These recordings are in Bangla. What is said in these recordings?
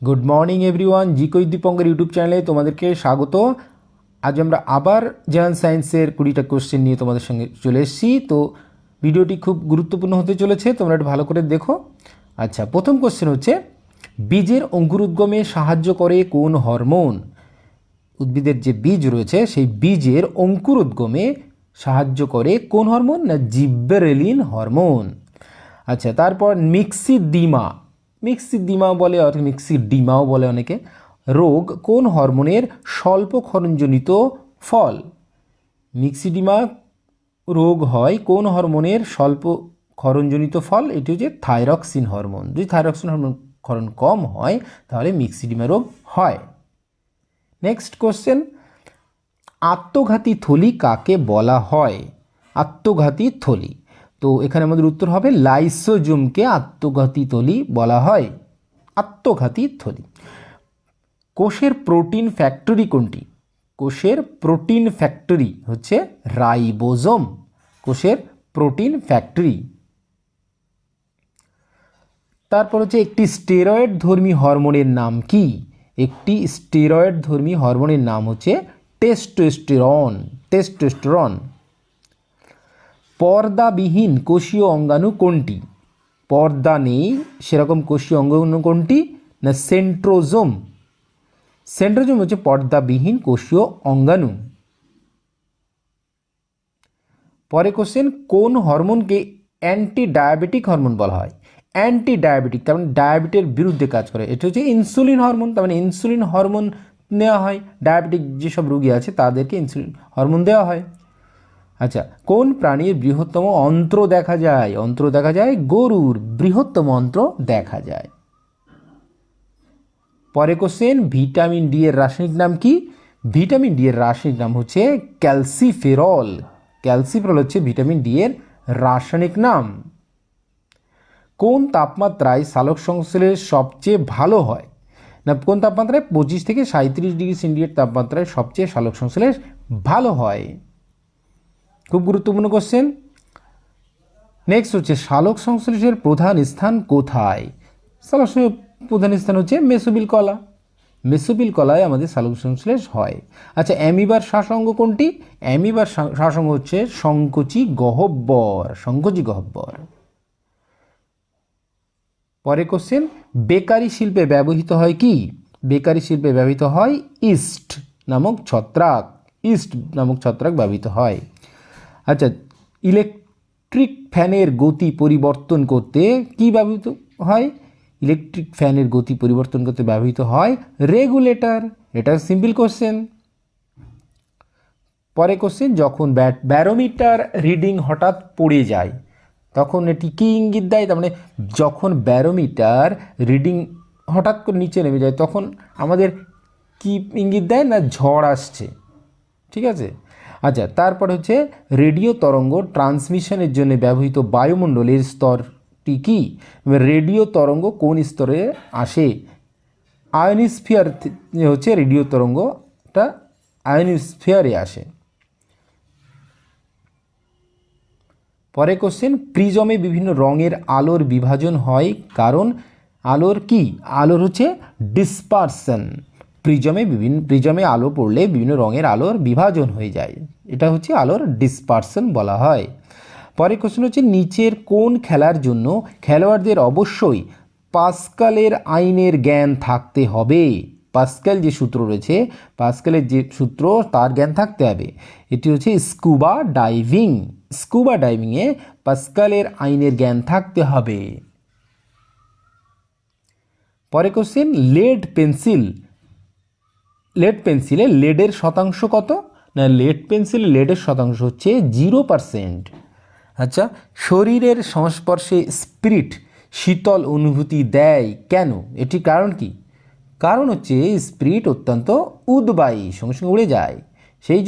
গুড মর্নিং এভরিওয়ান, জিকোই দীপঙ্কর ইউটিউব চ্যানেলে তোমাদেরকে স্বাগত। আজ আমরা আবার জেনারেল সায়েন্সের 20টা কোশ্চেন নিয়ে তোমাদের সঙ্গে চলে এসেছি। তো ভিডিওটি খুব গুরুত্বপূর্ণ হতে চলেছে, তোমরা একটু ভালো করে দেখো। আচ্ছা, প্রথম কোশ্চেন হচ্ছে, বীজের অঙ্কুরোদ্গমে সাহায্য করে কোন হরমোন? উদ্ভিদের যে বীজ রয়েছে সেই বীজের অঙ্কুরোদ্গমে সাহায্য করে কোন হরমোন? না জিব্বেরেলিন হরমোন। আচ্ছা, তারপর মিক্সিডিমা বলে, অর্থাৎ মিক্সিডিমাও বলে অনেকে, রোগ কোন হরমোনের স্বল্প ক্ষরণজনিত ফল? মিক্সিডিমা রোগ হয় কোন হরমোনের স্বল্প ক্ষরণজনিত ফল? এটি হচ্ছে থাইরক্সিন হরমোন। যদি থাইরক্সিন হরমোন ক্ষরণ কম হয় তাহলে মিক্সিডিমা রোগ হয়। নেক্সট কোশ্চেন, আত্মঘাতী থলি কাকে বলা হয়? আত্মঘাতী থলি, তো এখানে আমাদের উত্তর হবে লাইসোজোমকে আত্মঘাতী থলি বলা হয়। আত্মঘাতী থলি। কোষের প্রোটিন ফ্যাক্টরি কোনটি? কোষের প্রোটিন ফ্যাক্টরি হচ্ছে রাইবোজোম। কোষের প্রোটিন ফ্যাক্টরি। তারপর হচ্ছে, একটি স্টেরয়েড ধর্মী হরমোনের নাম কি? একটি স্টেরয়েড ধর্মী হরমোনের নাম হচ্ছে টেস্টোস্টেরন। পর্দাবিহীন কোষীয় অঙ্গাণু কোনটি? পর্দা নেই সেরকম কোষীয় অঙ্গাণু কোনটি? না সেন্ট্রোজোম। সেন্ট্রোজোম হচ্ছে পর্দাবিহীন কোষীয় অঙ্গাণু। পরে কোশ্চেন, কোন হরমোনকে অ্যান্টি ডায়াবেটিক হরমোন বলা হয়? অ্যান্টি ডায়াবেটিক তার মানে ডায়াবেটিসের বিরুদ্ধে কাজ করে। এটা হচ্ছে ইনসুলিন হরমোন। তার মানে ইনসুলিন হরমোন নেওয়া হয়, ডায়াবেটিক যেসব রোগী আছে তাদেরকে ইনসুলিন হরমোন দেওয়া হয়। আচ্ছা, কোন প্রাণীর বৃহত্তম অন্ত্র দেখা যায়? অন্ত্র দেখা যায় গরুর বৃহত্তম অন্ত্র দেখা যায়। পরে কোশ্চেন, ভিটামিন ডি এর রাসায়নিক নাম কি? ভিটামিন ডি এর রাসায়নিক নাম হচ্ছে ক্যালসিফেরল। ক্যালসিফেরল হচ্ছে ভিটামিন ডি এর রাসায়নিক নাম। কোন তাপমাত্রায় সালোক সংশ্লেষ সবচেয়ে ভালো হয়? না কোন তাপমাত্রায়? 25 থেকে 37 ডিগ্রি সেন্টিগ্রেড তাপমাত্রায় সবচেয়ে সালোক সংশ্লেষ ভালো হয়। খুব গুরুত্বপূর্ণ কোশ্চেন। নেক্সট হচ্ছে, সালোক সংশ্লেষের প্রধান স্থান কোথায়? সালোক সংশ্লেষের প্রধান স্থান হচ্ছে মেসোবিল কলা। মেসোবিল কলায় আমাদের সালোক সংশ্লেষ হয়। আচ্ছা, অ্যামিবার শ্বাসঙ্গ কোনটি? অ্যামিবার শ্বাসঙ্গ হচ্ছে সংকোচী গহ্বর। সংকোচী গহ্বর। পরে কোশ্চেন, বেকারি শিল্পে ব্যবহৃত হয় কি? বেকারি শিল্পে ব্যবহৃত হয় ইস্ট নামক ছত্রাক। ইস্ট নামক ছত্রাক ব্যবহৃত হয়। আচ্ছা, ইলেকট্রিক ফ্যানের গতি পরিবর্তন করতে কি ব্যবহৃত হয়? ইলেকট্রিক ফ্যানের গতি পরিবর্তন করতে ব্যবহৃত হয় রেগুলেটর। এটা সিম্পল কোশ্চেন। পরে কোশ্চেন, যখন ব্যারোমিটার রিডিং হঠাৎ পড়ে যায় তখন এটি কি ইঙ্গিত দেয়? তার মানে যখন ব্যারোমিটার রিডিং হঠাৎ করে নিচে নেমে যায় তখন আমাদের কি ইঙ্গিত দেয়? না ঝড় আসছে। ঠিক আছে। আচ্ছা, তারপর হচ্ছে, রেডিও তরঙ্গ ট্রান্সমিশনের জন্য ব্যবহৃত বায়ুমণ্ডলের স্তরটি কি? রেডিও তরঙ্গ কোন স্তরে আসে? আয়নোস্ফিয়ার হচ্ছে রেডিও তরঙ্গটা আয়নোস্ফিয়ারে আসে। পরে কোশ্চেন, প্রিজমে বিভিন্ন রঙের আলোর বিভাজন হয় কারণ? আলোর কি? আলোর হচ্ছে ডিসপারশন। প্রিজমে আলো পড়লে বিভিন্ন রঙের আলোর বিভাজন হয়ে যায়, এটা হচ্ছে আলোর ডিসপারশন বলা হয়। পরে কোশ্চেন হচ্ছে, নিচের কোন খেলার জন্য খেলোয়াড়দের অবশ্যই পাস্কালের আইনের জ্ঞান থাকতে হবে? পাস্কাল যে সূত্র রয়েছে, পাস্কালের যে সূত্র তার জ্ঞান থাকতে হবে। এটি হচ্ছে স্কুবা ডাইভিং। স্কুবা ডাইভিংয়ে পাস্কালের আইনের জ্ঞান থাকতে হবে। পরে কোশ্চেন, লেড পেন্সিলে লেডের শতাংশ কত? না লেড পেন্সিলে লেডের শতাংশ হচ্ছে 0%। আচ্ছা, শরীরের সংস্পর্শে স্পিরিট শীতল অনুভূতি দেয় কেন? এটি কারণ কি? কারণ হচ্ছে স্পিরিট অত্যন্ত উদ্বায়ী, সঙ্গে সঙ্গে উড়ে যায়, সেই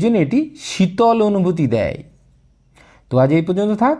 জন্য এটি শীতল অনুভূতি দেয়। তো আজ এই পর্যন্ত থাক।